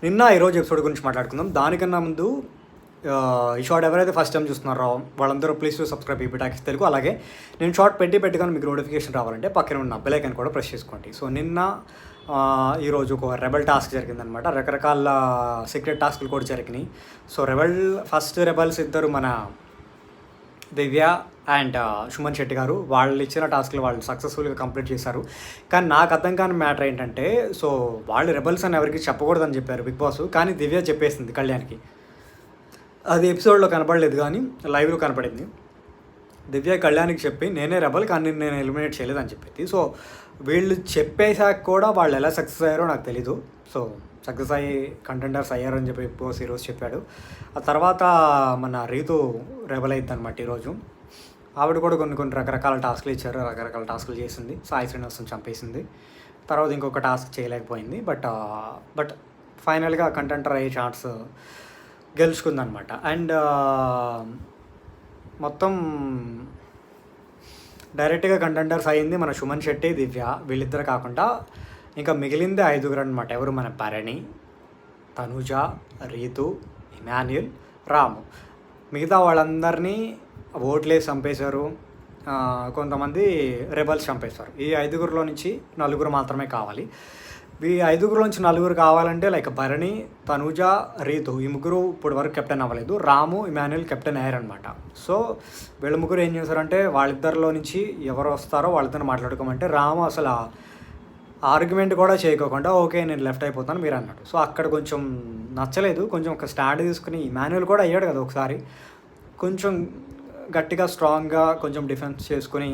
నిన్న ఈరోజు ఎపిసోడ్ గురించి మాట్లాడుకుందాం. దానికన్నా ముందు ఈ షార్ట్ ఎవరైతే ఫస్ట్ టైం చూస్తున్నారో వాళ్ళందరూ ప్లీజ్ సబ్స్క్రైబ్ ఈబీటాక్స్ తెలుగు. అలాగే నేను షార్ట్ పెట్టుకొని మీకు నోటిఫికేషన్ రావాలంటే పక్కన ఉన్న బెల్ ఐకాన్ కూడా ప్రెస్ చేసుకోండి. సో నిన్న ఈరోజు ఒక రెబల్ టాస్క్ జరిగిందనమాట. రకరకాల సీక్రెట్ టాస్క్లు కూడా జరిగినాయి. సో ఫస్ట్ రెబల్స్ ఇద్దరు మన దివ్య అండ్ సుమన్ శెట్టి గారు వాళ్ళు ఇచ్చిన టాస్క్లు వాళ్ళు సక్సెస్ఫుల్గా కంప్లీట్ చేశారు. కానీ నాకు అర్థం కాని మ్యాటర్ ఏంటంటే, సో వాళ్ళు రెబల్స్ అని ఎవరికి చెప్పకూడదని చెప్పారు బిగ్ బాస్, కానీ దివ్య చెప్పేసింది కళ్యాణ్కి. అది ఎపిసోడ్లో కనపడలేదు కానీ లైవ్లో కనపడింది. దివ్య కళ్యాణ్కి చెప్పి నేనే రెబల్ కానీ నేను ఎలిమినేట్ చేయలేదని చెప్పింది. సో వీళ్ళు చెప్పేశాక కూడా వాళ్ళు ఎలా సక్సెస్ అయ్యారో నాకు తెలీదు. సో సక్సెస్ అయ్యి కంటెండర్స్ అయ్యారని చెప్పి బిగ్ బాస్ ఈరోజు చెప్పాడు. ఆ తర్వాత మన రీతు రెబల్ అయింది అనమాట. ఈరోజు ఆవిడ కూడా కొన్ని రకరకాల టాస్క్లు ఇచ్చారు, రకరకాల టాస్క్లు చేసింది. సాయి శ్రీనివాసన్ చంపేసింది. తర్వాత ఇంకొక టాస్క్ చేయలేకపోయింది. బట్ ఫైనల్గా కంటెండర్ అయ్యే ఛాన్స్ గెలుచుకుందనమాట. అండ్ మొత్తం డైరెక్ట్గా కంటెండర్స్ అయ్యింది మన సుమన్ శెట్టి, దివ్య, వీళ్ళిద్దరు కాకుండా ఇంకా మిగిలిందే 5 అనమాట. ఎవరు? మన భరణి, తనుజ, రీతు, ఇమాన్యుల్, రాము. మిగతా వాళ్ళందరినీ ఓట్లేసి చంపేశారు. కొంతమంది రెబల్స్ చంపేశారు. ఈ 5లో నుంచి 4 మాత్రమే కావాలి. ఈ 5లో నుంచి 4 కావాలంటే లైక్ భరణి, తనుజ, రీతు ఈ ముగ్గురు ఇప్పుడు వరకు కెప్టెన్ అవ్వలేదు. రాము, ఇమాన్యుల్ కెప్టెన్ అయ్యారనమాట. సో వీళ్ళ ముగ్గురు ఏం చేశారంటే వాళ్ళిద్దరిలో నుంచి ఎవరు వస్తారో వాళ్ళతో మాట్లాడుకోమంటే రాము అసలు ఆర్గ్యుమెంట్ కూడా చేయకోకుండా ఓకే నేను లెఫ్ట్ అయిపోతాను మీరు అన్నాడు. సో అక్కడ కొంచెం నచ్చలేదు. కొంచెం ఒక స్టాండ్ తీసుకుని ఇమాన్యుల్ కూడా అయ్యాడు కదా ఒకసారి, కొంచెం గట్టిగా స్ట్రాంగ్గా కొంచెం డిఫెన్స్ చేసుకుని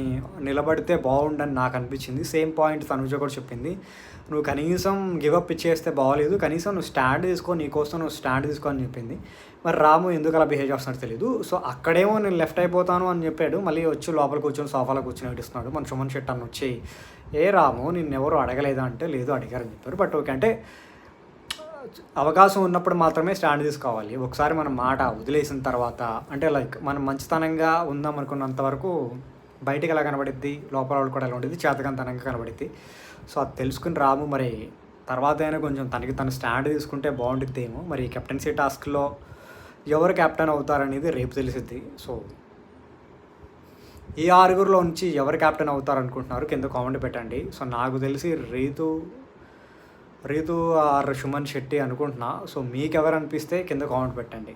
నిలబడితే బాగుండని నాకు అనిపించింది. సేమ్ పాయింట్ తనుజ కూడా చెప్పింది, నువ్వు కనీసం గివప్ ఇచ్చేస్తే బాగోలేదు, కనీసం నువ్వు స్టాండ్ తీసుకో, నీకోసం నువ్వు స్టాండ్ తీసుకో అని చెప్పింది. మరి రాము ఎందుకు అలా బిహేవ్ చేస్తున్నాడు తెలియదు. సో అక్కడేమో నేను లెఫ్ట్ అయిపోతాను అని చెప్పాడు, మళ్ళీ వచ్చి లోపల కూర్చొని సోఫాలో కూర్చొని ఏడుస్తున్నాడు. మన సుమన్ శెట్టి అన్న వచ్చి ఏ రాము నిన్నెవరు అడగలేదా అంటే లేదు అడిగారని చెప్పారు. బట్ ఓకే అంటే అవకాశం ఉన్నప్పుడు మాత్రమే స్టాండ్ తీసుకోవాలి. ఒకసారి మనం మాట వదిలేసిన తర్వాత అంటే లైక్ మనం మంచితనంగా ఉందాం అనుకున్నంత వరకు బయటికి ఎలా కనబడిద్ది, లోపల వాళ్ళు కూడా ఎలా ఉండేది, చేతకంతనంగా కనబడిద్ది. సో అది తెలుసుకుని రాము మరి తర్వాత అయినా కొంచెం తను స్టాండ్ తీసుకుంటే బాగుంటుందేమో. మరి కెప్టెన్సీ టాస్క్లో ఎవరు కెప్టెన్ అవుతారనేది రేపు తెలిసిద్ది. సో ఈ 6లో నుంచి ఎవరు కెప్టెన్ అవుతారు అనుకుంటున్నారు కింద కామెంట్ పెట్టండి. సో నాకు తెలిసి రీతు ఆర్ సుమన్ శెట్టి అనుకుంటున్నా. సో మీకు ఎవరు అనిపిస్తే కింద కామెంట్ పెట్టండి.